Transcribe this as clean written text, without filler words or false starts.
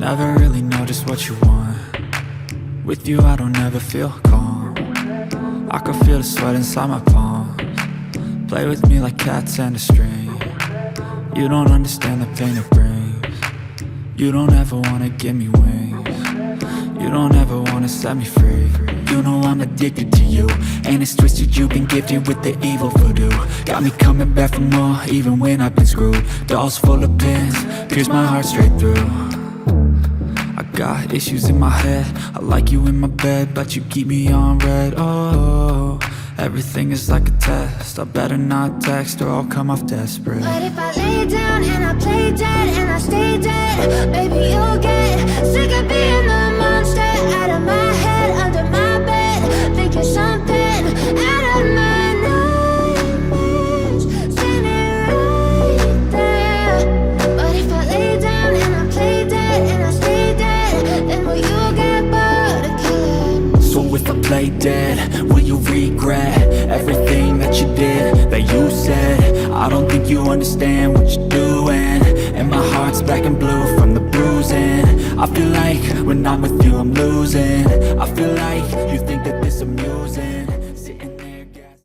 Never really know just what you want. With you I don't ever feel calm. I can feel the sweat inside my palms. Play with me like cats and a string. You don't understand the pain it brings. You don't ever wanna give me wings. You don't ever wanna set me free. You know I'm addicted to you, and it's twisted, you've been gifted with the evil voodoo. Got me coming back for more, even when I've been screwed. Dolls full of pins, pierce my heart straight through. I got issues in my head, I like you in my bed, but you keep me on red. Oh, everything is like a test, I better not text or I'll come off desperate. But if I lay down and I play dead and I stay dead, baby you'll get sick of being the monster out of my head, under my bed, thinking something out of my nightmares, standing right there. But if I lay down and I play dead and I stay dead, then will you get bored of killing me? So if I play dead, will you regret everything that you did, that you said? I don't think you understand what you're doing, and my heart's black and blue from the bruising. I feel like when I'm with you I'm losing. I feel like you think that this amusing.